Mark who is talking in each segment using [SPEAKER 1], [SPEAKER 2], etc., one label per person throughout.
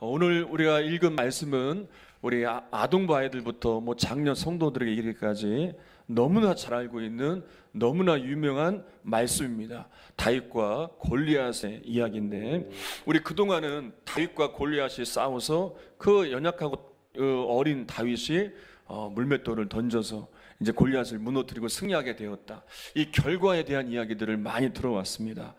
[SPEAKER 1] 오늘 우리가 읽은 말씀은 우리 아동부 아이들부터 장년 성도들에게 이르기까지 너무나 잘 알고 있는 너무나 유명한 말씀입니다. 다윗과 골리앗의 이야기인데, 우리 그동안은 다윗과 골리앗이 싸워서 그 연약하고 어린 다윗이 물맷돌을 던져서 이제 골리앗을 무너뜨리고 승리하게 되었다, 이 결과에 대한 이야기들을 많이 들어왔습니다.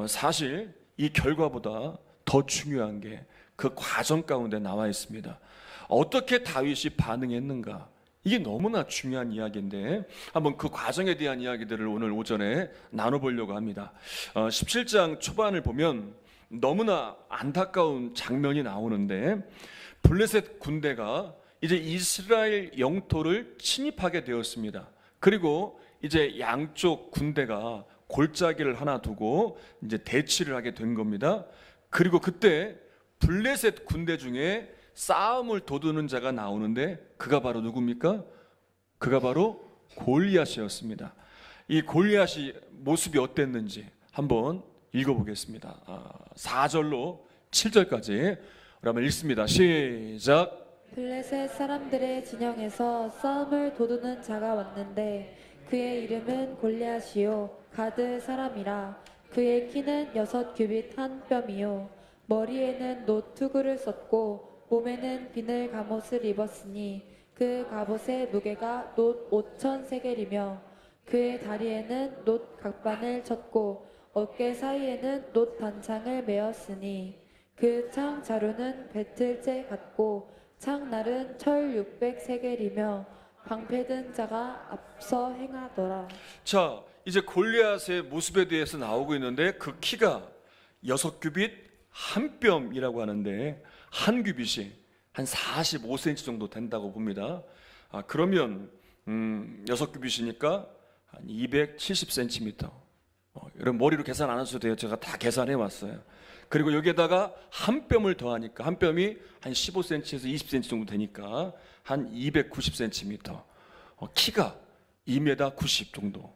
[SPEAKER 1] 사실 이 결과보다 더 중요한 게 그 과정 가운데 나와 있습니다. 어떻게 다윗이 반응했는가, 이게 너무나 중요한 이야기인데 한번 그 과정에 대한 이야기들을 오늘 오전에 나눠보려고 합니다. 17장 초반을 보면 너무나 안타까운 장면이 나오는데, 블레셋 군대가 이제 이스라엘 영토를 침입하게 되었습니다. 그리고 이제 양쪽 군대가 골짜기를 하나 두고 이제 대치를 하게 된 겁니다. 그리고 그때 블레셋 군대 중에 싸움을 도두는 자가 나오는데, 그가 바로 누굽니까? 그가 바로 골리앗이었습니다. 이 골리앗이 모습이 어땠는지 한번 읽어보겠습니다. 4절로 7절까지 우리 한번 읽습니다. 시작.
[SPEAKER 2] 블레셋 사람들의 진영에서 싸움을 도두는 자가 왔는데 그의 이름은 골리앗이요 가드 사람이라. 그의 키는 6규빗 한 뼘이요 머리에는 놋 투구를 썼고 몸에는 비늘 갑옷을 입었으니 그 갑옷의 무게가 놋 5천 세겔이며 그의 다리에는 놋 각반을 쳤고 어깨 사이에는 놋 단창을 메었으니 그 창 자루는 배틀째 같고 창날은 철 600세겔이며 방패든 자가 앞서 행하더라.
[SPEAKER 1] 자, 이제 골리앗의 모습에 대해서 나오고 있는데, 그 키가 6규빗 한 뼘이라고 하는데, 한 규빗이 한 45cm 정도 된다고 봅니다. 그러면 6규빗이니까 한 270cm. 여러분 머리로 계산 안 하셔도 돼요. 제가 다 계산해 왔어요. 그리고 여기에다가 한 뼘을 더하니까 한 뼘이 한 15cm에서 20cm 정도 되니까 한 290cm. 키가 2m 90 정도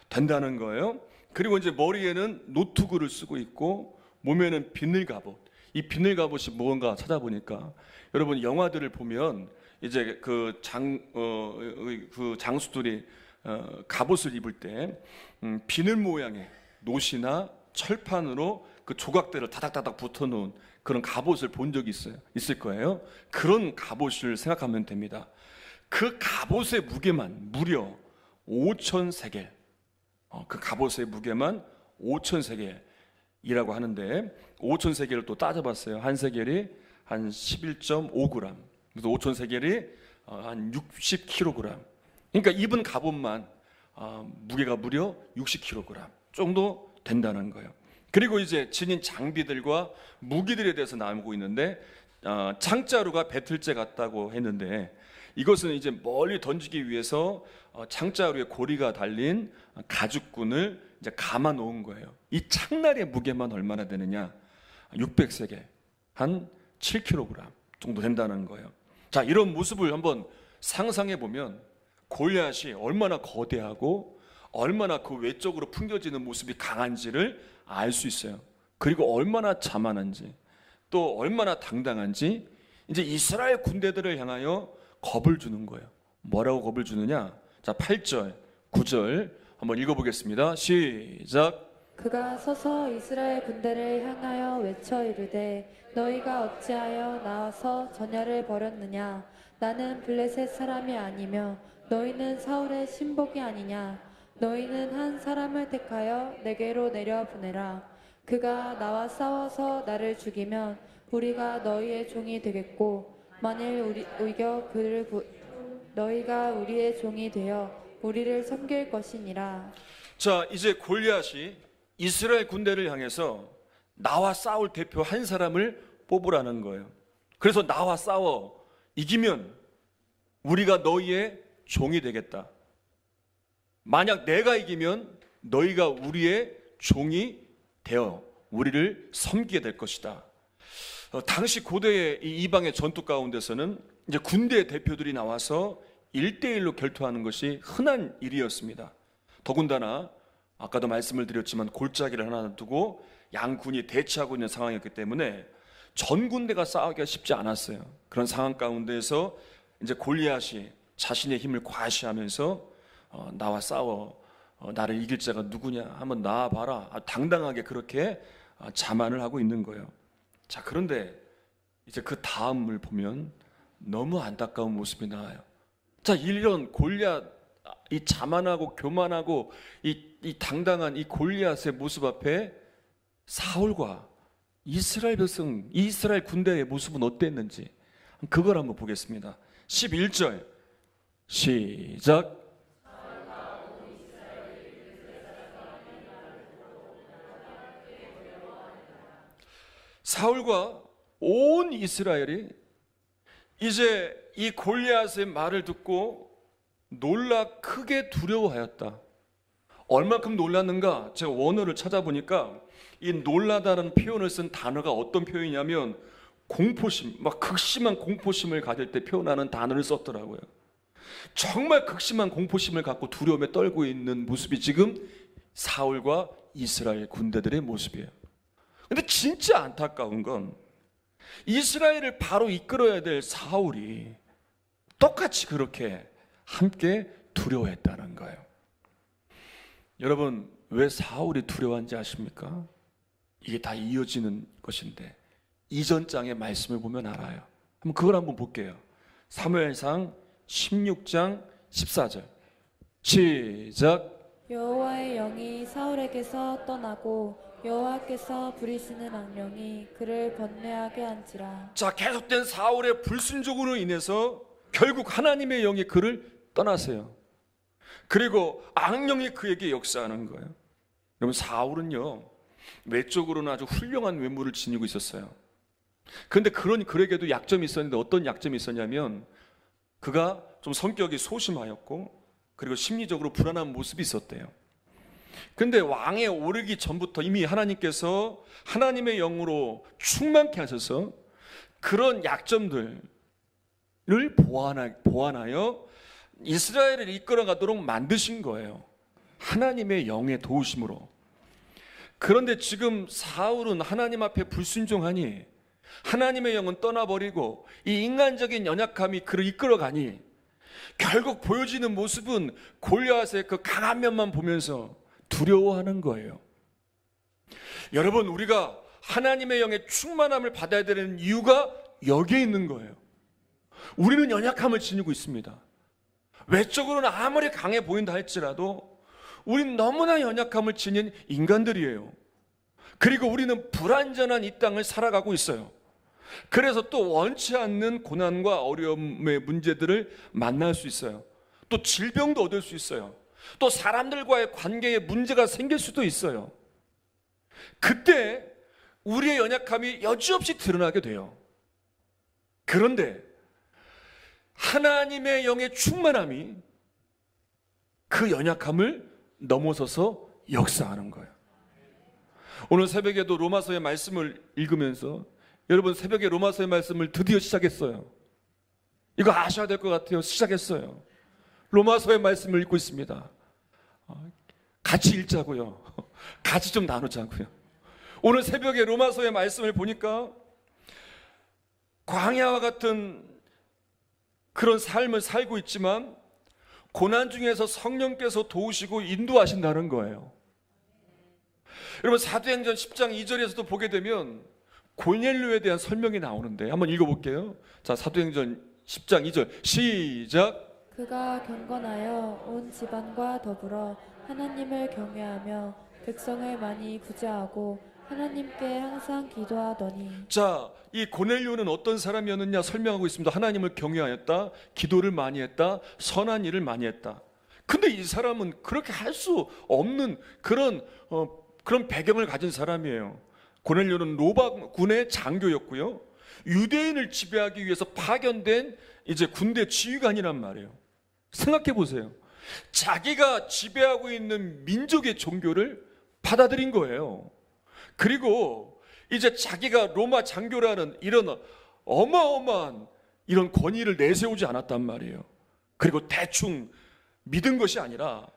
[SPEAKER 1] 된다는 거예요. 그리고 이제 머리에는 노트구를 쓰고 있고 몸에는 비늘 갑옷. 이 비늘 갑옷이 무언가 찾아보니까, 여러분 영화들을 보면 이제 그 장수들이 갑옷을 입을 때 비늘 모양의 놋이나 철판으로 그 조각들을 다닥다닥 붙어놓은 그런 갑옷을 본 적이 있을 거예요. 그런 갑옷을 생각하면 됩니다. 그 갑옷의 무게만 무려 5천 세겔. 그 갑옷의 무게만 5천 세겔이라고 하는데, 5천 세겔을 또 따져봤어요. 한 세겔이 한 11.5g. 그래서 5천 세겔이 한 60kg. 그러니까 입은 갑옷만 무게가 무려 60kg 정도 된다는 거예요. 그리고 이제 지닌 장비들과 무기들에 대해서 나오고 있는데, 창자루가 배틀째 같다고 했는데, 이것은 이제 멀리 던지기 위해서 창자루에 고리가 달린 가죽끈을 이제 감아 놓은 거예요. 이 창날의 무게만 얼마나 되느냐? 600세겔, 한 7kg 정도 된다는 거예요. 자, 이런 모습을 한번 상상해 보면 골리앗이 얼마나 거대하고 얼마나 그 외적으로 풍겨지는 모습이 강한지를 알 수 있어요. 그리고 얼마나 자만한지, 또 얼마나 당당한지 이제 이스라엘 군대들을 향하여 겁을 주는 거예요. 뭐라고 겁을 주느냐? 자, 8절, 9절 한번 읽어보겠습니다. 시작.
[SPEAKER 2] 그가 서서 이스라엘 군대를 향하여 외쳐 이르되 너희가 어찌하여 나와서 전야를 벌였느냐? 나는 블레셋 사람이 아니며 너희는 사울의 신복이 아니냐? 너희는 한 사람을 택하여 내게로 내려 보내라. 그가 나와 싸워서 나를 죽이면 우리가 너희의 종이 되겠고, 만일 너희가 우리의 종이 되어 우리를 섬길 것이니라.
[SPEAKER 1] 자, 이제 골리앗이 이스라엘 군대를 향해서 나와 싸울 대표 한 사람을 뽑으라는 거예요. 그래서 나와 싸워 이기면 우리가 너희의 종이 되겠다. 만약 내가 이기면 너희가 우리의 종이 되어 우리를 섬기게 될 것이다. 당시 고대의 이 이방의 전투 가운데서는 이제 군대 대표들이 나와서 1대1로 결투하는 것이 흔한 일이었습니다. 더군다나 아까도 말씀을 드렸지만 골짜기를 하나 두고 양군이 대치하고 있는 상황이었기 때문에 전 군대가 싸우기가 쉽지 않았어요. 그런 상황 가운데서 이제 골리앗이 자신의 힘을 과시하면서 나와 싸워 나를 이길 자가 누구냐 한번 나와봐라, 당당하게 그렇게 자만을 하고 있는 거예요. 자, 그런데 이제 그 다음을 보면 너무 안타까운 모습이 나와요. 자, 이런 골리앗, 이 자만하고 교만하고 이 당당한 이 골리앗의 모습 앞에 사울과 이스라엘 백성, 이스라엘 군대의 모습은 어땠는지 그걸 한번 보겠습니다. 11절 시작. 사울과 온 이스라엘이 이제 이 골리앗의 말을 듣고 놀라 크게 두려워하였다. 얼만큼 놀랐는가? 제가 원어를 찾아보니까 이 놀라다는 표현을 쓴 단어가 어떤 표현이냐면 공포심, 막 극심한 공포심을 가질 때 표현하는 단어를 썼더라고요. 정말 극심한 공포심을 갖고 두려움에 떨고 있는 모습이 지금 사울과 이스라엘 군대들의 모습이에요. 근데 진짜 안타까운 건 이스라엘을 바로 이끌어야 될 사울이 똑같이 그렇게 함께 두려워했다는 거예요. 여러분, 왜 사울이 두려워한지 아십니까? 이게 다 이어지는 것인데 이전 장의 말씀을 보면 알아요. 그걸 한번 볼게요. 사무엘상 16장 14절 시작.
[SPEAKER 2] 여호와의 영이 사울에게서 떠나고 여호와께서 부리시는 악령이 그를 번뇌하게 한지라.
[SPEAKER 1] 자, 계속된 사울의 불순종으로 인해서 결국 하나님의 영이 그를 떠나세요. 그리고 악령이 그에게 역사하는 거예요. 여러분, 사울은요 외적으로는 아주 훌륭한 외모를 지니고 있었어요. 그런데 그에게도 약점이 있었는데 어떤 약점이 있었냐면 그가 좀 성격이 소심하였고 그리고 심리적으로 불안한 모습이 있었대요. 근데 왕에 오르기 전부터 이미 하나님께서 하나님의 영으로 충만케 하셔서 그런 약점들을 보완하여 이스라엘을 이끌어가도록 만드신 거예요. 하나님의 영의 도우심으로. 그런데 지금 사울은 하나님 앞에 불순종하니 하나님의 영은 떠나버리고 이 인간적인 연약함이 그를 이끌어가니 결국 보여지는 모습은 골리앗의 그 강한 면만 보면서 두려워하는 거예요. 여러분, 우리가 하나님의 영의 충만함을 받아야 되는 이유가 여기에 있는 거예요. 우리는 연약함을 지니고 있습니다. 외적으로는 아무리 강해 보인다 할지라도 우리는 너무나 연약함을 지닌 인간들이에요. 그리고 우리는 불완전한 이 땅을 살아가고 있어요. 그래서 또 원치 않는 고난과 어려움의 문제들을 만날 수 있어요. 또 질병도 얻을 수 있어요. 또 사람들과의 관계에 문제가 생길 수도 있어요. 그때 우리의 연약함이 여지없이 드러나게 돼요. 그런데 하나님의 영의 충만함이 그 연약함을 넘어서서 역사하는 거예요. 오늘 새벽에도 로마서의 말씀을 읽으면서 여러분, 새벽에 로마서의 말씀을 드디어 시작했어요. 이거 아셔야 될 것 같아요. 시작했어요. 로마서의 말씀을 읽고 있습니다. 같이 읽자고요. 같이 좀 나누자고요. 오늘 새벽에 로마서의 말씀을 보니까 광야와 같은 그런 삶을 살고 있지만 고난 중에서 성령께서 도우시고 인도하신다는 거예요. 여러분, 사도행전 10장 2절에서도 보게 되면 고넬료에 대한 설명이 나오는데 한번 읽어볼게요. 자, 사도행전 10장 2절 시작.
[SPEAKER 2] 그가 경건하여 온 집안과 더불어 하나님을 경외하며 백성을 많이 구제하고 하나님께 항상 기도하더니.
[SPEAKER 1] 자, 이 고넬료는 어떤 사람이었느냐 설명하고 있습니다. 하나님을 경외하였다, 기도를 많이 했다, 선한 일을 많이 했다. 근데 이 사람은 그렇게 할 수 없는 그런 배경을 가진 사람이에요. 고넬료는 로마 군의 장교였고요. 유대인을 지배하기 위해서 파견된 이제 군대 지휘관이란 말이에요. 생각해 보세요. 자기가 지배하고 있는 민족의 종교를 받아들인 거예요. 그리고 이제 자기가 로마 장교라는 이런 어마어마한 이런 권위를 내세우지 않았단 말이에요. 그리고 대충 믿은 것이 아니라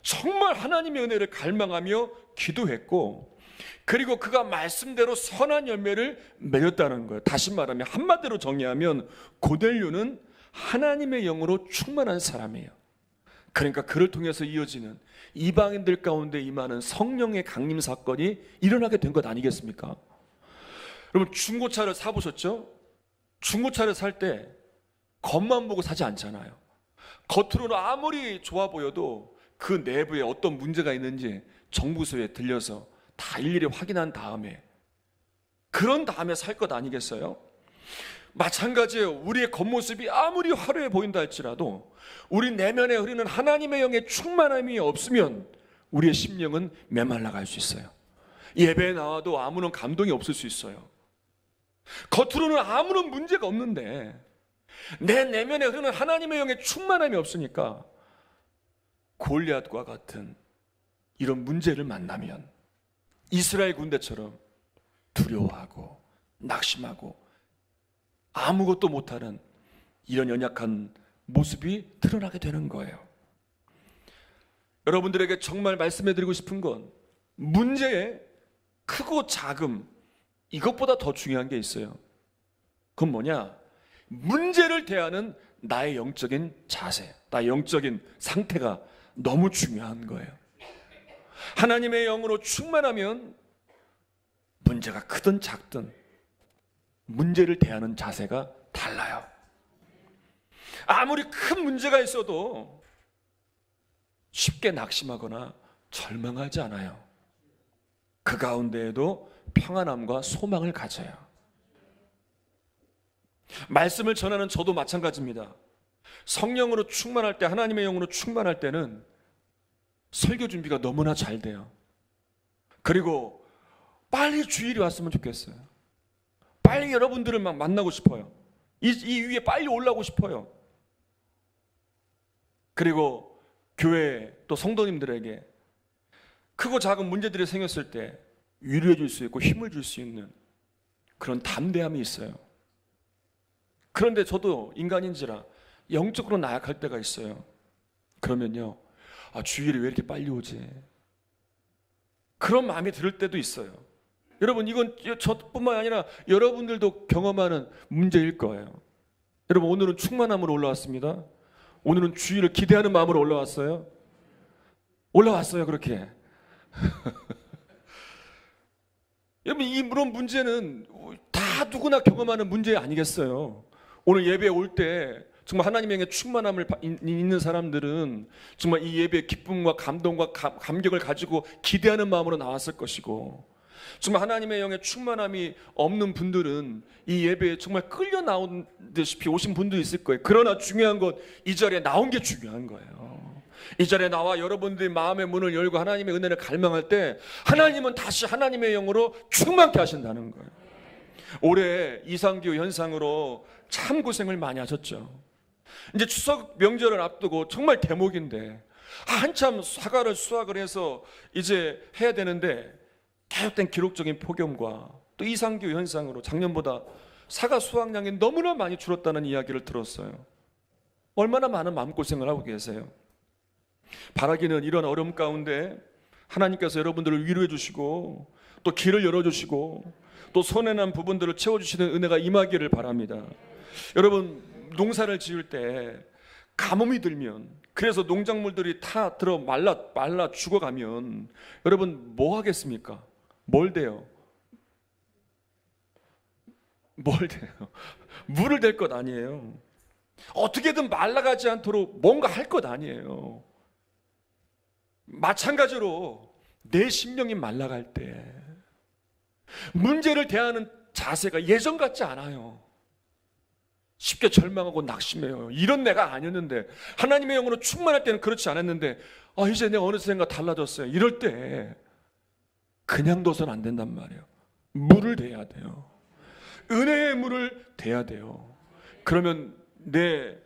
[SPEAKER 1] 정말 하나님의 은혜를 갈망하며 기도했고 그리고 그가 말씀대로 선한 열매를 맺었다는 거예요. 다시 말하면, 한마디로 정의하면 고넬료는 하나님의 영으로 충만한 사람이에요. 그러니까 그를 통해서 이어지는 이방인들 가운데 임하는 성령의 강림 사건이 일어나게 된 것 아니겠습니까? 여러분, 중고차를 사보셨죠? 중고차를 살 때 겉만 보고 사지 않잖아요. 겉으로는 아무리 좋아 보여도 그 내부에 어떤 문제가 있는지 정부소에 들려서 다 일일이 확인한 다음에, 그런 다음에 살 것 아니겠어요? 마찬가지예요. 우리의 겉모습이 아무리 화려해 보인다 할지라도 우리 내면에 흐르는 하나님의 영의 충만함이 없으면 우리의 심령은 메말라 갈 수 있어요. 예배에 나와도 아무런 감동이 없을 수 있어요. 겉으로는 아무런 문제가 없는데 내 내면에 흐르는 하나님의 영의 충만함이 없으니까 골리앗과 같은 이런 문제를 만나면 이스라엘 군대처럼 두려워하고 낙심하고 아무것도 못하는 이런 연약한 모습이 드러나게 되는 거예요. 여러분들에게 정말 말씀해드리고 싶은 건, 문제의 크고 작음, 이것보다 더 중요한 게 있어요. 그건 뭐냐? 문제를 대하는 나의 영적인 자세, 나의 영적인 상태가 너무 중요한 거예요. 하나님의 영으로 충만하면 문제가 크든 작든 문제를 대하는 자세가 달라요. 아무리 큰 문제가 있어도 쉽게 낙심하거나 절망하지 않아요. 그 가운데에도 평안함과 소망을 가져요. 말씀을 전하는 저도 마찬가지입니다. 성령으로 충만할 때, 하나님의 영으로 충만할 때는 설교 준비가 너무나 잘 돼요. 그리고 빨리 주일이 왔으면 좋겠어요. 빨리 여러분들을 막 만나고 싶어요. 이 위에 빨리 올라오고 싶어요. 그리고 교회 또 성도님들에게 크고 작은 문제들이 생겼을 때 위로해 줄 수 있고 힘을 줄 수 있는 그런 담대함이 있어요. 그런데 저도 인간인지라 영적으로 나약할 때가 있어요. 그러면요, 주일이 왜 이렇게 빨리 오지? 그런 마음이 들 때도 있어요. 여러분, 이건 저뿐만 아니라 여러분들도 경험하는 문제일 거예요. 여러분, 오늘은 충만함으로 올라왔습니다. 오늘은 주일을 기대하는 마음으로 올라왔어요. 올라왔어요, 그렇게. 여러분, 이런 문제는 다 누구나 경험하는 문제 아니겠어요? 오늘 예배에 올 때 정말 하나님의 영의 충만함을 있는 사람들은 정말 이 예배의 기쁨과 감동과 감격을 가지고 기대하는 마음으로 나왔을 것이고, 정말 하나님의 영의 충만함이 없는 분들은 이 예배에 정말 끌려 나온 듯이 오신 분도 있을 거예요. 그러나 중요한 건 이 자리에 나온 게 중요한 거예요. 이 자리에 나와 여러분들이 마음의 문을 열고 하나님의 은혜를 갈망할 때 하나님은 다시 하나님의 영으로 충만케 하신다는 거예요. 올해 이상기후 현상으로 참 고생을 많이 하셨죠. 이제 추석 명절을 앞두고 정말 대목인데 한참 사과를 수확을 해서 이제 해야 되는데 계속된 기록적인 폭염과 또 이상기후 현상으로 작년보다 사과 수확량이 너무나 많이 줄었다는 이야기를 들었어요. 얼마나 많은 마음고생을 하고 계세요. 바라기는 이런 어려움 가운데 하나님께서 여러분들을 위로해 주시고 또 길을 열어주시고 또 손해난 부분들을 채워주시는 은혜가 임하기를 바랍니다. 여러분, 농사를 지을 때 가뭄이 들면, 그래서 농작물들이 다 들어 말라 죽어가면 여러분 뭐 하겠습니까? 뭘 대요? 물을 댈 것 아니에요. 어떻게든 말라가지 않도록 뭔가 할 것 아니에요. 마찬가지로 내 심령이 말라갈 때 문제를 대하는 자세가 예전 같지 않아요. 쉽게 절망하고 낙심해요. 이런 내가 아니었는데, 하나님의 영으로 충만할 때는 그렇지 않았는데 이제 내가 어느샌가 달라졌어요. 이럴 때 그냥 둬선 안 된단 말이에요. 물을 대야 돼요. 은혜의 물을 대야 돼요. 그러면 내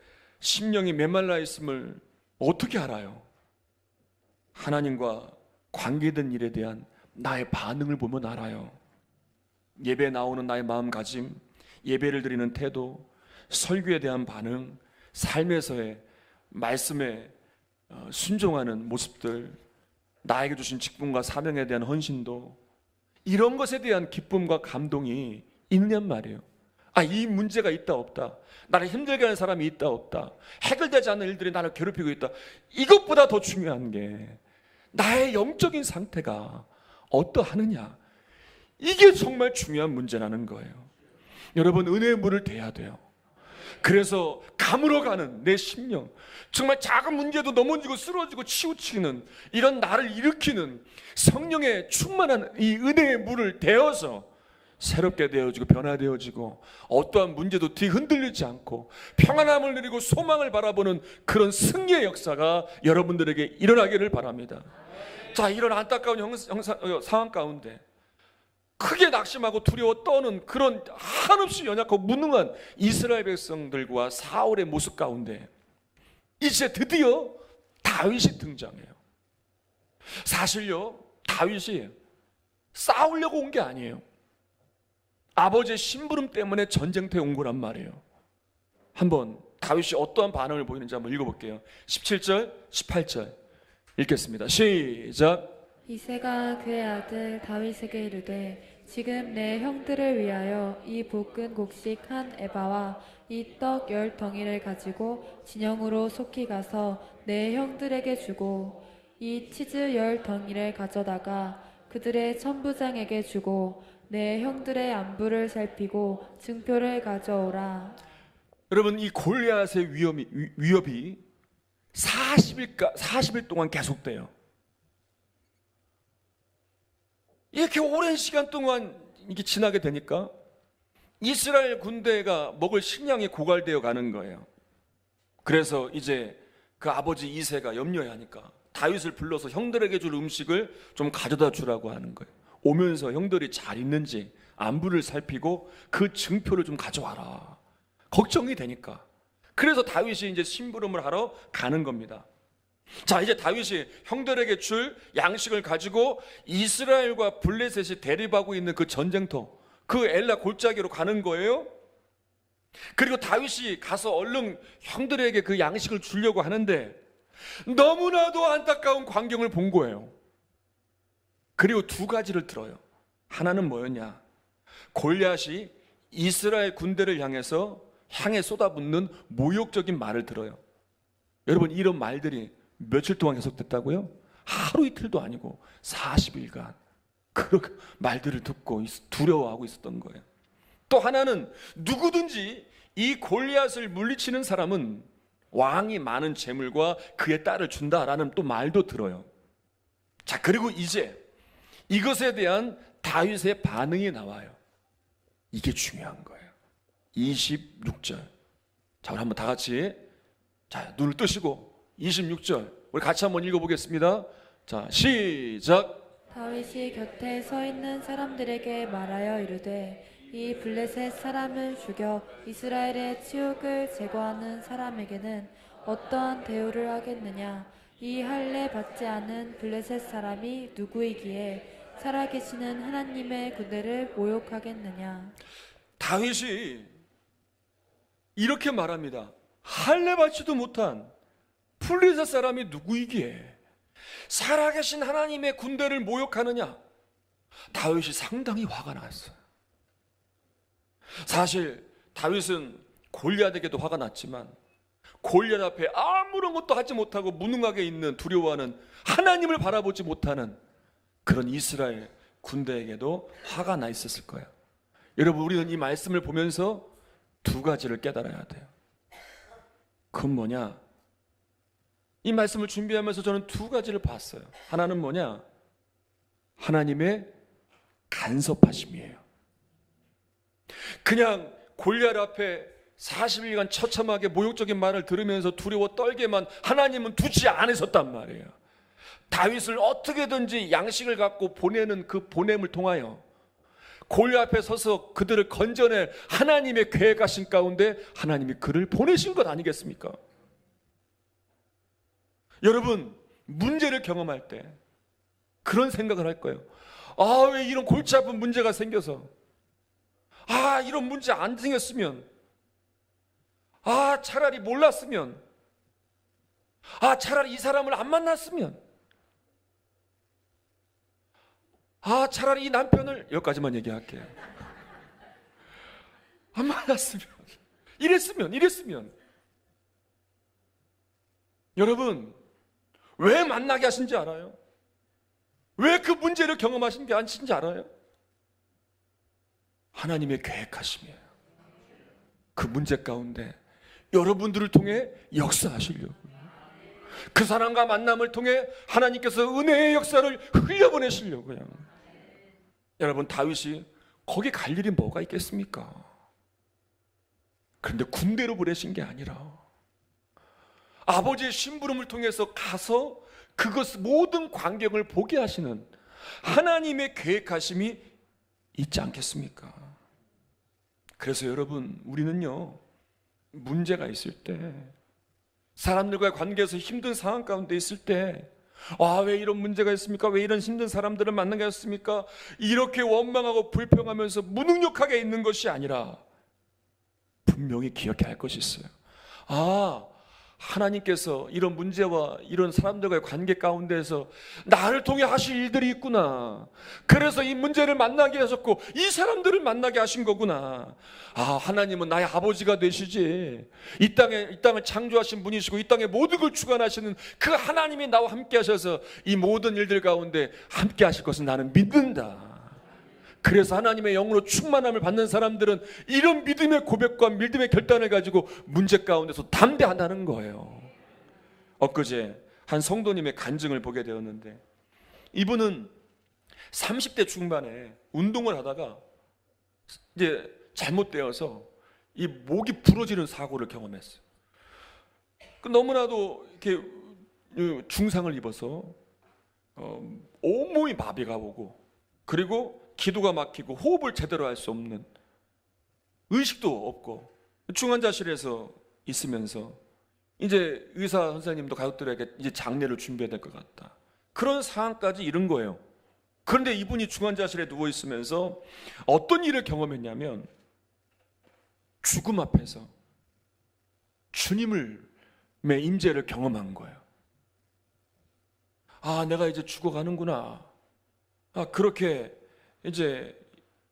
[SPEAKER 1] 심령이 메말라 있음을 어떻게 알아요? 하나님과 관계된 일에 대한 나의 반응을 보면 알아요. 예배에 나오는 나의 마음가짐, 예배를 드리는 태도, 설교에 대한 반응, 삶에서의 말씀에 순종하는 모습들, 나에게 주신 직분과 사명에 대한 헌신도, 이런 것에 대한 기쁨과 감동이 있냔 말이에요. 이 문제가 있다 없다, 나를 힘들게 하는 사람이 있다 없다, 해결되지 않는 일들이 나를 괴롭히고 있다, 이것보다 더 중요한 게 나의 영적인 상태가 어떠하느냐, 이게 정말 중요한 문제라는 거예요. 여러분, 은혜의 물을 대야 돼요. 그래서 가물어가는 내 심령, 정말 작은 문제도 넘어지고 쓰러지고 치우치는 이런 나를 일으키는 성령의 충만한 이 은혜의 물을 대어서 새롭게 되어지고 변화되어지고 어떠한 문제도 뒤흔들리지 않고 평안함을 누리고 소망을 바라보는 그런 승리의 역사가 여러분들에게 일어나기를 바랍니다. 자, 이런 안타까운 상황 가운데 크게 낙심하고 두려워 떠는 그런 한없이 연약하고 무능한 이스라엘 백성들과 사울의 모습 가운데 이제 드디어 다윗이 등장해요. 사실요, 다윗이 싸우려고 온 게 아니에요. 아버지의 심부름 때문에 전쟁터에 온 거란 말이에요. 한번 다윗이 어떠한 반응을 보이는지 한번 읽어볼게요. 17절, 18절 읽겠습니다. 시작.
[SPEAKER 2] 이새가 그의 아들 다윗에게 이르되 지금 내 형들을 위하여 이 볶은 곡식 한 에바와 이 떡 10덩이를 가지고 진영으로 속히 가서 내 형들에게 주고 이 치즈 10덩이를 가져다가 그들의 천부장에게 주고 내 형들의 안부를 살피고 증표를 가져오라.
[SPEAKER 1] 여러분, 이 골리앗의 위협이 40일 동안 계속돼요. 이렇게 오랜 시간 동안 이게 지나게 되니까 이스라엘 군대가 먹을 식량이 고갈되어 가는 거예요. 그래서 이제 그 아버지 이새가 염려하니까 다윗을 불러서 형들에게 줄 음식을 좀 가져다 주라고 하는 거예요. 오면서 형들이 잘 있는지 안부를 살피고 그 증표를 좀 가져와라. 걱정이 되니까. 그래서 다윗이 이제 심부름을 하러 가는 겁니다. 자, 이제 다윗이 형들에게 줄 양식을 가지고 이스라엘과 블레셋이 대립하고 있는 그 전쟁터, 그 엘라 골짜기로 가는 거예요. 그리고 다윗이 가서 얼른 형들에게 그 양식을 주려고 하는데 너무나도 안타까운 광경을 본 거예요. 그리고 두 가지를 들어요. 하나는 뭐였냐? 골리앗이 이스라엘 군대를 향해 쏟아붓는 모욕적인 말을 들어요. 여러분, 이런 말들이 며칠 동안 계속됐다고요? 하루 이틀도 아니고 40일간 그렇게 말들을 듣고 두려워하고 있었던 거예요. 또 하나는 누구든지 이 골리앗을 물리치는 사람은 왕이 많은 재물과 그의 딸을 준다라는 또 말도 들어요. 자, 그리고 이제 이것에 대한 다윗의 반응이 나와요. 이게 중요한 거예요. 26절. 자, 우리 한번 다 같이 눈을 뜨시고 26절 우리 같이 한번 읽어보겠습니다. 자, 시작.
[SPEAKER 2] 다윗이 곁에 서 있는 사람들에게 말하여 이르되 이 블레셋 사람을 죽여 이스라엘의 치욕을 제거하는 사람에게는 어떠한 대우를 하겠느냐? 이 할례 받지 않은 블레셋 사람이 누구이기에 살아계시는 하나님의 군대를 모욕하겠느냐?
[SPEAKER 1] 다윗이 이렇게 말합니다. 할례 받지도 못한 블레셋 사람이 누구이기에 살아계신 하나님의 군대를 모욕하느냐? 다윗이 상당히 화가 났어요. 사실 다윗은 골리앗에게도 화가 났지만 골리앗 앞에 아무런 것도 하지 못하고 무능하게 있는, 두려워하는, 하나님을 바라보지 못하는 그런 이스라엘 군대에게도 화가 나 있었을 거예요. 여러분, 우리는 이 말씀을 보면서 두 가지를 깨달아야 돼요. 그건 뭐냐? 이 말씀을 준비하면서 저는 두 가지를 봤어요. 하나는 뭐냐? 하나님의 간섭하심이에요. 그냥 골리앗 앞에 40일간 처참하게 모욕적인 말을 들으면서 두려워 떨게만 하나님은 두지 않으셨단 말이에요. 다윗을 어떻게든지 양식을 갖고 보내는 그 보냄을 통하여 골리앗 앞에 서서 그들을 건져낼 하나님의 계획하신 가운데 하나님이 그를 보내신 것 아니겠습니까? 여러분, 문제를 경험할 때 그런 생각을 할 거예요. 왜 이런 골치 아픈 문제가 생겨서, 이런 문제 안 생겼으면, 차라리 몰랐으면, 차라리 이 사람을 안 만났으면, 차라리 이 남편을, 여기까지만 얘기할게요. 안 만났으면, 이랬으면. 여러분, 왜 만나게 하신지 알아요? 왜 그 문제를 경험하신 게 아니신지 알아요? 하나님의 계획하심이에요. 그 문제 가운데 여러분들을 통해 역사하시려고, 그 사람과 만남을 통해 하나님께서 은혜의 역사를 흘려보내시려고요. 여러분, 다윗이 거기 갈 일이 뭐가 있겠습니까? 그런데 군대로 보내신 게 아니라 아버지의 심부름을 통해서 가서 그것 모든 광경을 보게 하시는 하나님의 계획하심이 있지 않겠습니까? 그래서 여러분, 우리는요, 문제가 있을 때, 사람들과의 관계에서 힘든 상황 가운데 있을 때, 왜 이런 문제가 있습니까? 왜 이런 힘든 사람들을 만나게 했습니까? 이렇게 원망하고 불평하면서 무능력하게 있는 것이 아니라 분명히 기억해야 할 것이 있어요. 하나님께서 이런 문제와 이런 사람들과의 관계 가운데에서 나를 통해 하실 일들이 있구나. 그래서 이 문제를 만나게 하셨고 이 사람들을 만나게 하신 거구나. 하나님은 나의 아버지가 되시지, 이 땅을 창조하신 분이시고 이 땅의 모든 걸 주관하시는 그 하나님이 나와 함께 하셔서 이 모든 일들 가운데 함께 하실 것을 나는 믿는다. 그래서 하나님의 영으로 충만함을 받는 사람들은 이런 믿음의 고백과 믿음의 결단을 가지고 문제 가운데서 담대한다는 거예요. 엊그제 한 성도님의 간증을 보게 되었는데, 이분은 30대 중반에 운동을 하다가 이제 잘못되어서 이 목이 부러지는 사고를 경험했어요. 너무나도 이렇게 중상을 입어서 온몸이 마비가 오고, 그리고 기도가 막히고 호흡을 제대로 할 수 없는, 의식도 없고 중환자실에서 있으면서 이제 의사 선생님도 가족들에게 이제 장례를 준비해야 될 것 같다, 그런 상황까지 이른 거예요. 그런데 이분이 중환자실에 누워 있으면서 어떤 일을 경험했냐면, 죽음 앞에서 주님의 임재를 경험한 거예요. 내가 이제 죽어가는구나. 그렇게 이제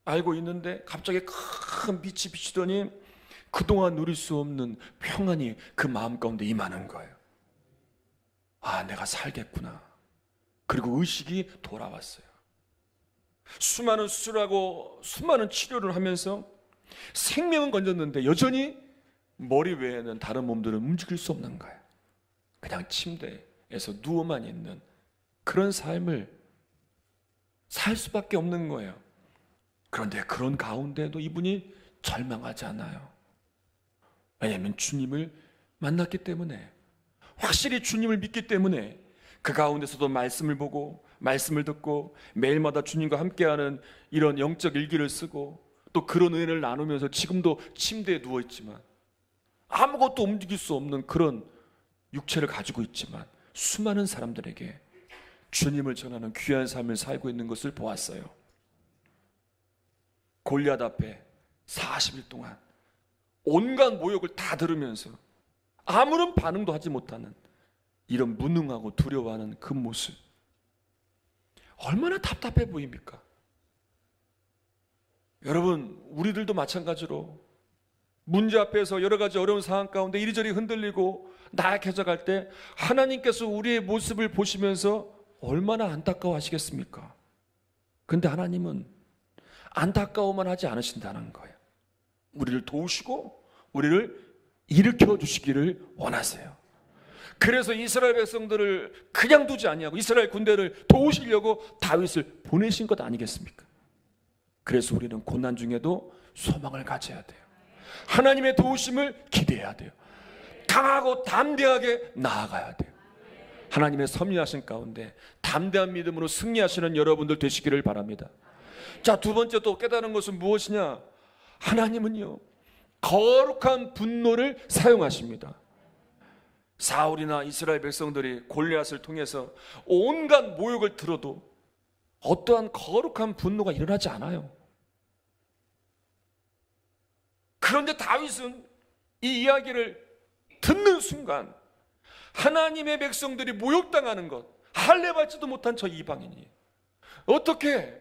[SPEAKER 1] 알고 있는데 갑자기 큰 빛이 비치더니 그동안 누릴 수 없는 평안이 그 마음 가운데 임하는 거예요. 내가 살겠구나. 그리고 의식이 돌아왔어요. 수많은 수술하고 수많은 치료를 하면서 생명은 건졌는데 여전히 머리 외에는 다른 몸들은 움직일 수 없는 거예요. 그냥 침대에서 누워만 있는 그런 삶을 살 수밖에 없는 거예요. 그런데 그런 가운데도 이분이 절망하지 않아요. 왜냐하면 주님을 만났기 때문에, 확실히 주님을 믿기 때문에 그 가운데서도 말씀을 보고 말씀을 듣고 매일마다 주님과 함께하는 이런 영적 일기를 쓰고 또 그런 은혜를 나누면서 지금도 침대에 누워있지만 아무것도 움직일 수 없는 그런 육체를 가지고 있지만 수많은 사람들에게 주님을 전하는 귀한 삶을 살고 있는 것을 보았어요. 골리앗 앞에 40일 동안 온갖 모욕을 다 들으면서 아무런 반응도 하지 못하는 이런 무능하고 두려워하는 그 모습, 얼마나 답답해 보입니까? 여러분, 우리들도 마찬가지로 문제 앞에서 여러 가지 어려운 상황 가운데 이리저리 흔들리고 나약해져 갈 때 하나님께서 우리의 모습을 보시면서 얼마나 안타까워 하시겠습니까? 근데 하나님은 안타까워만 하지 않으신다는 거예요. 우리를 도우시고 우리를 일으켜 주시기를 원하세요. 그래서 이스라엘 백성들을 그냥 두지 아니하고 이스라엘 군대를 도우시려고 다윗을 보내신 것 아니겠습니까? 그래서 우리는 고난 중에도 소망을 가져야 돼요. 하나님의 도우심을 기대해야 돼요. 강하고 담대하게 나아가야 돼요. 하나님의 섭리하신 가운데 담대한 믿음으로 승리하시는 여러분들 되시기를 바랍니다. 자, 두 번째 또 깨달은 것은 무엇이냐? 하나님은요, 거룩한 분노를 사용하십니다. 사울이나 이스라엘 백성들이 골리앗을 통해서 온갖 모욕을 들어도 어떠한 거룩한 분노가 일어나지 않아요. 그런데 다윗은 이 이야기를 듣는 순간 하나님의 백성들이 모욕당하는 것, 할례 받지도 못한 저 이방인이 어떻게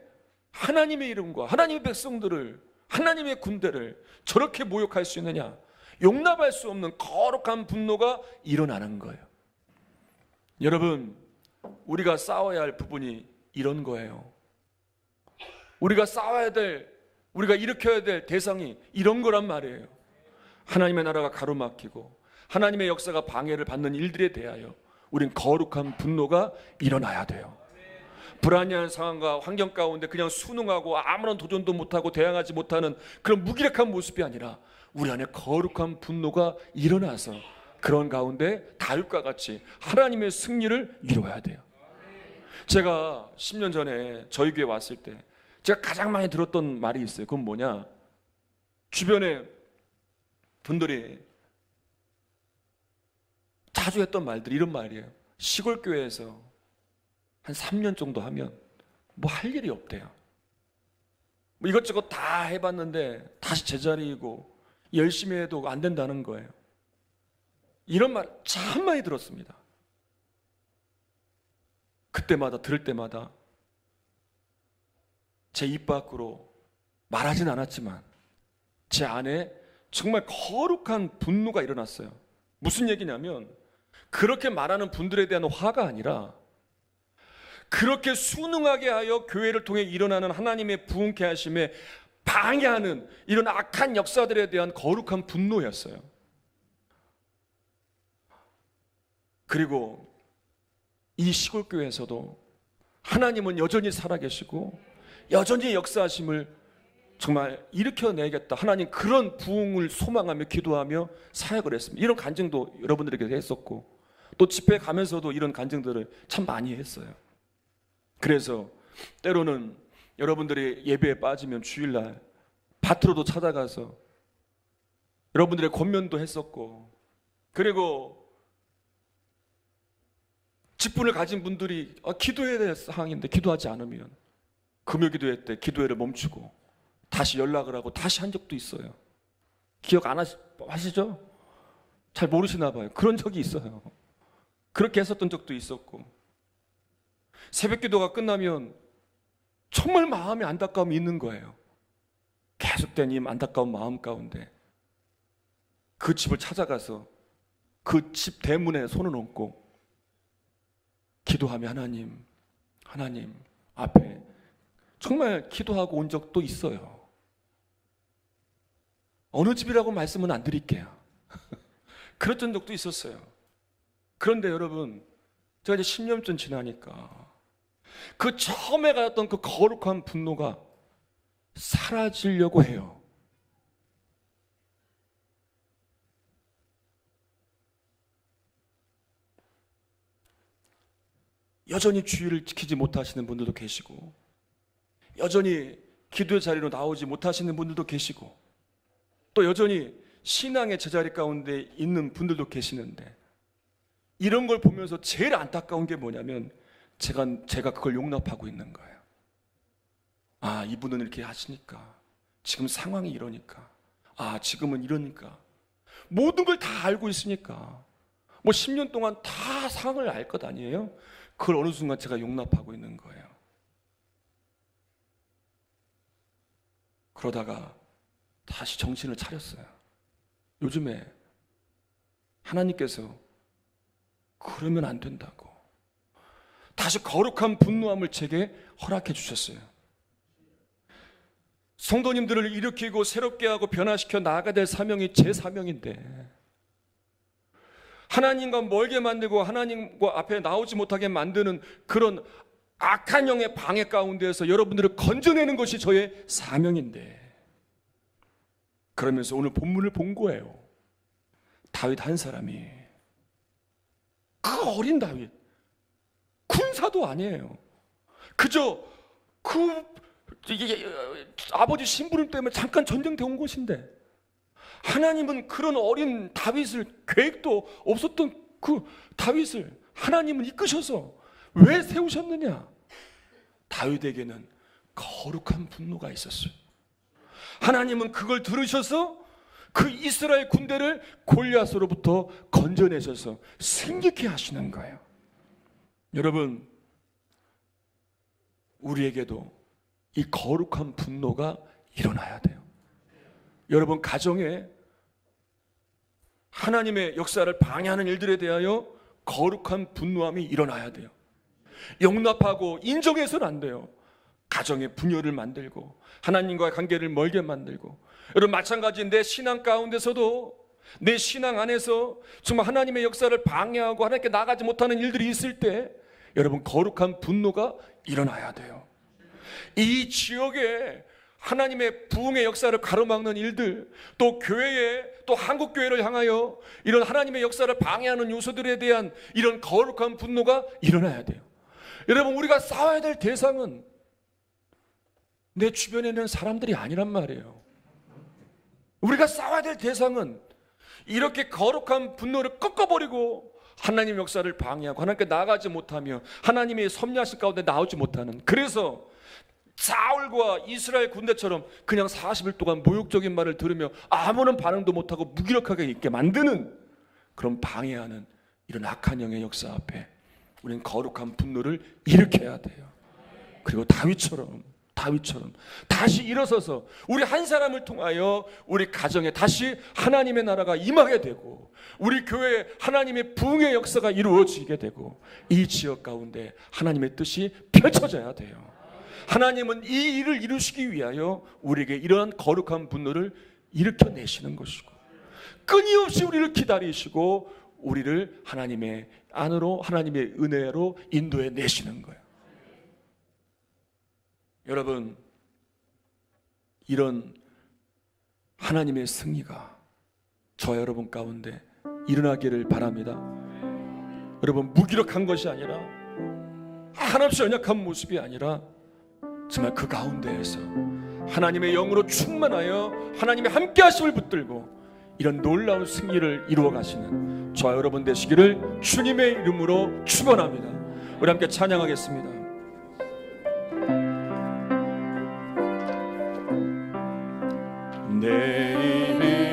[SPEAKER 1] 하나님의 이름과 하나님의 백성들을, 하나님의 군대를 저렇게 모욕할 수 있느냐? 용납할 수 없는 거룩한 분노가 일어나는 거예요. 여러분, 우리가 싸워야 할 부분이 이런 거예요. 우리가 싸워야 될, 우리가 일으켜야 될 대상이 이런 거란 말이에요. 하나님의 나라가 가로막히고 하나님의 역사가 방해를 받는 일들에 대하여 우린 거룩한 분노가 일어나야 돼요. 불안한 상황과 환경 가운데 그냥 순응하고 아무런 도전도 못하고 대항하지 못하는 그런 무기력한 모습이 아니라 우리 안에 거룩한 분노가 일어나서 그런 가운데 다윗과 같이 하나님의 승리를 이루어야 돼요. 제가 10년 전에 저희 교회 왔을 때 제가 가장 많이 들었던 말이 있어요. 그건 뭐냐? 주변에 분들이 자주 했던 말들이 이런 말이에요. 시골 교회에서 한 3년 정도 하면 뭐 할 일이 없대요. 뭐 이것저것 다 해봤는데 다시 제자리이고 열심히 해도 안 된다는 거예요. 이런 말 참 많이 들었습니다. 그때마다 들을 때마다 제 입 밖으로 말하진 않았지만 제 안에 정말 거룩한 분노가 일어났어요. 무슨 얘기냐면 그렇게 말하는 분들에 대한 화가 아니라 그렇게 순응하게 하여 교회를 통해 일어나는 하나님의 부흥케 하심에 방해하는 이런 악한 역사들에 대한 거룩한 분노였어요. 그리고 이 시골교회에서도 하나님은 여전히 살아계시고 여전히 역사하심을 정말 일으켜내겠다. 하나님 그런 부흥을 소망하며 기도하며 사역을 했습니다. 이런 간증도 여러분들에게 했었고 또 집회 가면서도 이런 간증들을 참 많이 했어요. 그래서 때로는 여러분들이 예배에 빠지면 주일날 밭으로도 찾아가서 여러분들의 권면도 했었고 그리고 직분을 가진 분들이 기도해야 될 상황인데 기도하지 않으면 금요기도회 때 기도회를 멈추고 다시 연락을 하고 다시 한 적도 있어요. 기억 안 하시죠? 잘 모르시나 봐요. 그런 적이 있어요. 그렇게 했었던 적도 있었고 새벽 기도가 끝나면 정말 마음에 안타까움이 있는 거예요. 계속된 이 안타까운 마음 가운데 그 집을 찾아가서 그 집 대문에 손을 얹고 기도하며 하나님 앞에 정말 기도하고 온 적도 있어요. 어느 집이라고 말씀은 안 드릴게요. 그랬던 적도 있었어요. 그런데 여러분, 제가 이제 10년쯤 지나니까 그 처음에 가졌던 그 거룩한 분노가 사라지려고 해요. 여전히 주의를 지키지 못하시는 분들도 계시고 여전히 기도의 자리로 나오지 못하시는 분들도 계시고 또 여전히 신앙의 제자리 가운데 있는 분들도 계시는데 이런 걸 보면서 제일 안타까운 게 뭐냐면 제가 그걸 용납하고 있는 거예요. 아, 이분은 이렇게 하시니까 지금 상황이 이러니까 지금은 이러니까 모든 걸 다 알고 있으니까 뭐 10년 동안 다 상황을 알 것 아니에요? 그걸 어느 순간 제가 용납하고 있는 거예요. 그러다가 다시 정신을 차렸어요. 요즘에 하나님께서 그러면 안 된다고 다시 거룩한 분노함을 제게 허락해 주셨어요. 성도님들을 일으키고 새롭게 하고 변화시켜 나아가야 될 사명이 제 사명인데 하나님과 멀게 만들고 하나님과 앞에 나오지 못하게 만드는 그런 악한 영의 방해 가운데에서 여러분들을 건져내는 것이 저의 사명인데 그러면서 오늘 본문을 본 거예요. 다윗 한 사람이 그 어린 다윗 군사도 아니에요. 그저 아버지 심부름 때문에 잠깐 전쟁대 온 것인데 하나님은 그런 어린 다윗을 계획도 없었던 그 다윗을 하나님은 이끄셔서 왜 세우셨느냐? 다윗에게는 거룩한 분노가 있었어요. 하나님은 그걸 들으셔서 그 이스라엘 군대를 골리앗으로부터 건져내셔서 승리케 하시는 거예요. 여러분, 우리에게도 이 거룩한 분노가 일어나야 돼요. 여러분, 가정에 하나님의 역사를 방해하는 일들에 대하여 거룩한 분노함이 일어나야 돼요. 용납하고 인정해서는 안 돼요. 가정의 분열을 만들고 하나님과의 관계를 멀게 만들고, 여러분 마찬가지인 내 신앙 가운데서도 내 신앙 안에서 정말 하나님의 역사를 방해하고 하나님께 나가지 못하는 일들이 있을 때 여러분 거룩한 분노가 일어나야 돼요. 이 지역에 하나님의 부흥의 역사를 가로막는 일들, 또 교회에, 또 한국교회를 향하여 이런 하나님의 역사를 방해하는 요소들에 대한 이런 거룩한 분노가 일어나야 돼요. 여러분, 우리가 싸워야 될 대상은 내 주변에 있는 사람들이 아니란 말이에요. 우리가 싸워야 될 대상은 이렇게 거룩한 분노를 꺾어버리고 하나님의 역사를 방해하고 하나님께 나가지 못하며 하나님의 섭리하신 가운데 나오지 못하는, 그래서 사울과 이스라엘 군대처럼 그냥 40일 동안 모욕적인 말을 들으며 아무런 반응도 못하고 무기력하게 있게 만드는 그런 방해하는 이런 악한 영의 역사 앞에 우리는 거룩한 분노를 일으켜야 돼요. 그리고 다윗처럼 다시 일어서서 우리 한 사람을 통하여 우리 가정에 다시 하나님의 나라가 임하게 되고 우리 교회에 하나님의 부흥의 역사가 이루어지게 되고 이 지역 가운데 하나님의 뜻이 펼쳐져야 돼요. 하나님은 이 일을 이루시기 위하여 우리에게 이러한 거룩한 분노를 일으켜내시는 것이고 끊임없이 우리를 기다리시고 우리를 하나님의 안으로, 하나님의 은혜로 인도해 내시는 거예요. 여러분, 이런 하나님의 승리가 저 여러분 가운데 일어나기를 바랍니다. 여러분, 무기력한 것이 아니라 한없이 연약한 모습이 아니라 정말 그 가운데에서 하나님의 영으로 충만하여 하나님의 함께 하심을 붙들고 이런 놀라운 승리를 이루어 가시는 저와 여러분 되시기를 주님의 이름으로 축원합니다. 우리 함께 찬양하겠습니다.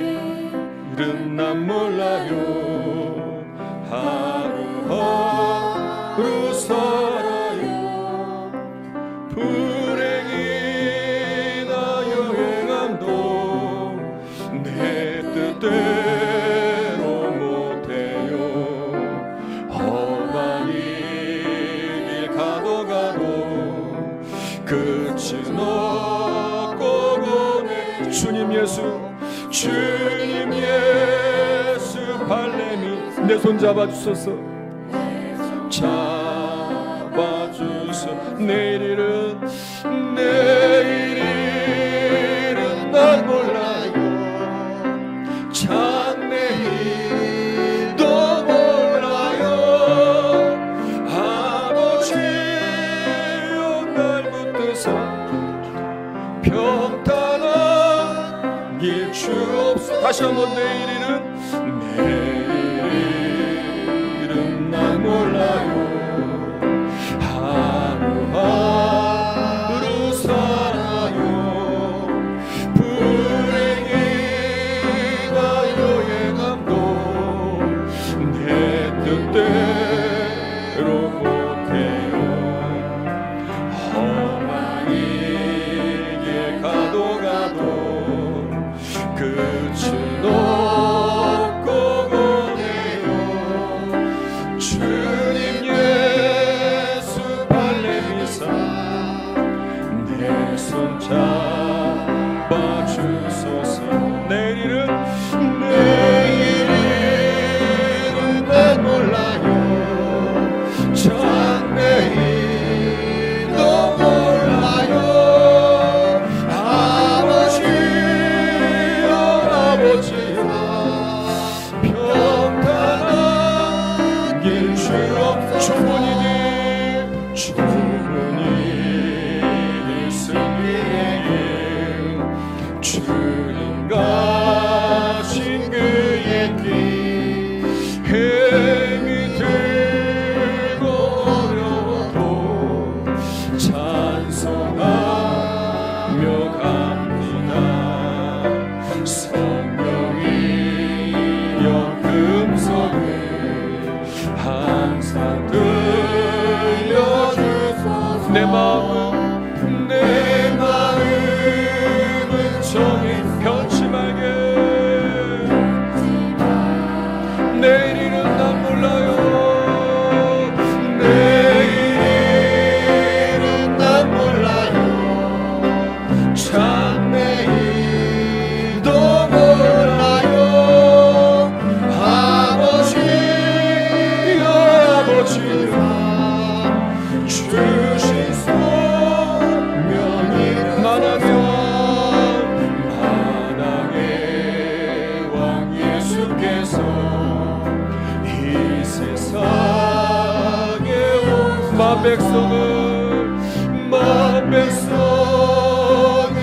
[SPEAKER 1] 내일은 난 몰라요. 하루하루 살아요. 불행이나 여행함도 내 뜻대로 못해요. 험한 길 가도 끝은 없고 보내 주님 예수 발렘이 내 손 잡아주소서. 잡아주소. 내일은 난 몰라요. 장래일도 몰라요. 아버지여 날 붙드사 평탄한 길 주옵소서. 다시 한번 내일은 난 몰라요. 하루하루 살아요. 불행이나 여행함도 내 뜻대로 못해요. 험한 길 가도 끝은 없고 보내요. 주님 예수 발레미사 내 손 잡아주소서. 내일은 난 몰라요. 장래일도 몰라요. 아버지여 마음 백성을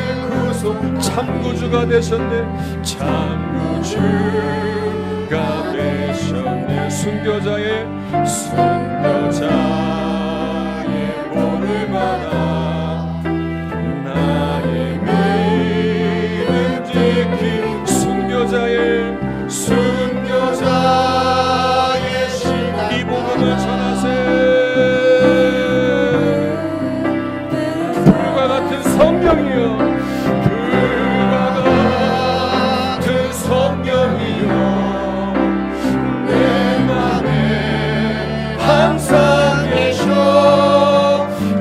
[SPEAKER 1] 구속 참구주가 되셨네. 참구주가 되셨네. 순교자의 몸을 받아 나의 믿음 지킨 순교자의 신앙 이 복음을 전하세. 불과 같은 성령이여, 불과 같은 성령이여, 내 맘에 항상 계셔.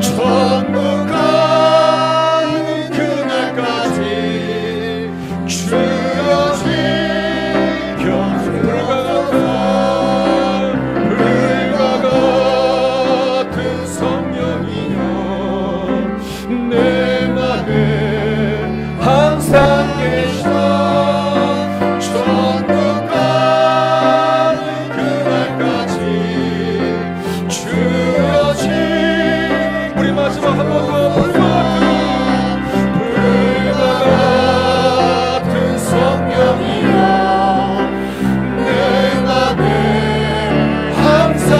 [SPEAKER 1] 천국 가는 그날까지 주여 지켜. 불과 같은 성령이여, 내 맘에 항상 계셔. 천국 가는 그날까지 주여 지켜. 우리 마지막 한 번 더. 불과 같은 성령이여, 내 맘에 항상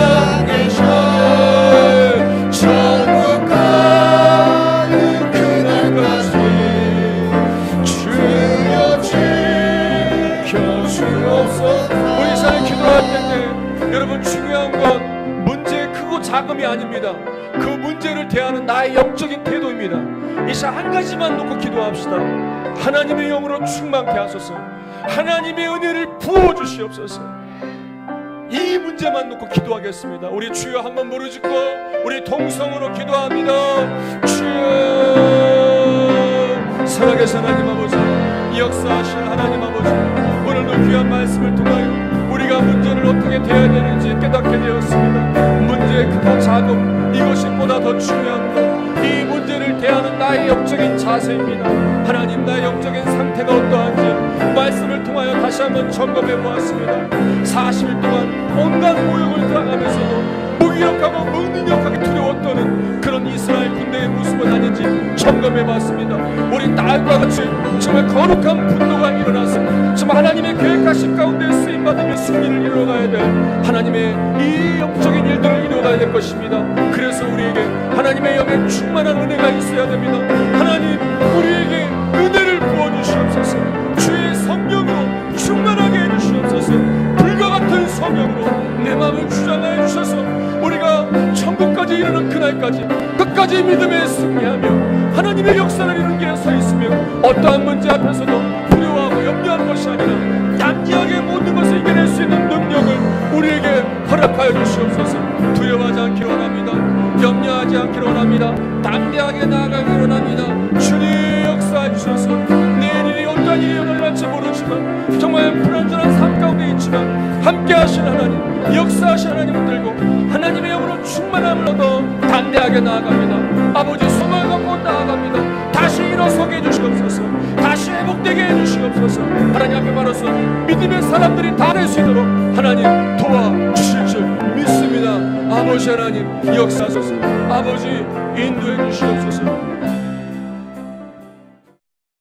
[SPEAKER 1] 계셔. 천국 가는 그날까지 주여 지켜주옵소서. 우리 사랑 기도할 텐데 여러분, 중요한 건 문제의 크고 작음이 아닙니다. 그 문제를 대하는 나의 영적인 태도입니다. 이 시간 한 가지만 놓고 기도합시다. 하나님의 영으로 충만케 하소서. 하나님의 은혜를 부어주시옵소서. 이 문제만 놓고 기도하겠습니다. 우리 주여 한번 부르짖고 우리 동성으로 기도합니다. 주여, 살아계신 하나님 아버지, 역사하신 하나님 아버지, 오늘도 귀한 말씀을 통하여 우리가 문제를 어떻게 대해야 되는지 깨닫게 되었습니다. 문제의 크고 작음, 이것이 보다 더 중요한 것, 이 문제를 대하는 나의 영적인 자세입니다. 하나님, 나의 영적인 상태가 어떠한지 말씀을 통하여 다시 한번 점검해 보았습니다. 40일 동안 온갖 모욕을 당하면서도 무기력하고 무능력하게 두려웠던 그런 이스라엘 군대의 모습은 아닌지 점검해 봤습니다. 우리 딸과 같이 정말 거룩한 분노가 일어났습니다. 정말 하나님의 계획하신 가운데 쓰임받으며 승리를 이루어가야 될 하나님의 이 영적인 일들을 이루어가야 될 것입니다. 그래서 우리에게 하나님의 영에 충만한 은혜가 있어야 됩니다. 하나님, 우리에게 은혜를 부어주시옵소서. 주의 성령으로 충만하게 해주시옵소서. 불과 같은 성령으로 내 마음을 주장하여 주셔서 우리가 천국까지 이르는 그날까지 끝까지 믿음에 승리하며 하나님의 역사를 이루는 길에 서 있으며 어떠한 문제 앞에서도 두려워하고 염려하는 것이 아니라 얌전하게 모든 것을 이겨낼 수 있는 능력을 우리에게 허락하여 주시옵소서. 두려워하지 않기를 원합니다. 염려하지 않기를 원합니다. 담대하게 나아가기를 원합니다. 주님 역사해 주셔서 내일이 어떤 일이 일어날지 모르지만 정말 불안전한 삶 가운데 있지만 함께 하신 하나님, 역사하신 하나님을 들고 하나님의 영으로 충만함을 얻어 담대하게 나아갑니다. 아버지, 소망을 갖고 나아갑니다. 다시 일어서게 해주시옵소서. 다시 회복되게 해주시옵소서. 하나님 앞에 바로서 믿음의 사람들이 다 될 수 있도록 하나님 도와주실 줄 믿습니다. 아버지 하나님, 역사하소서. 아버지, 인도해 주시옵소서.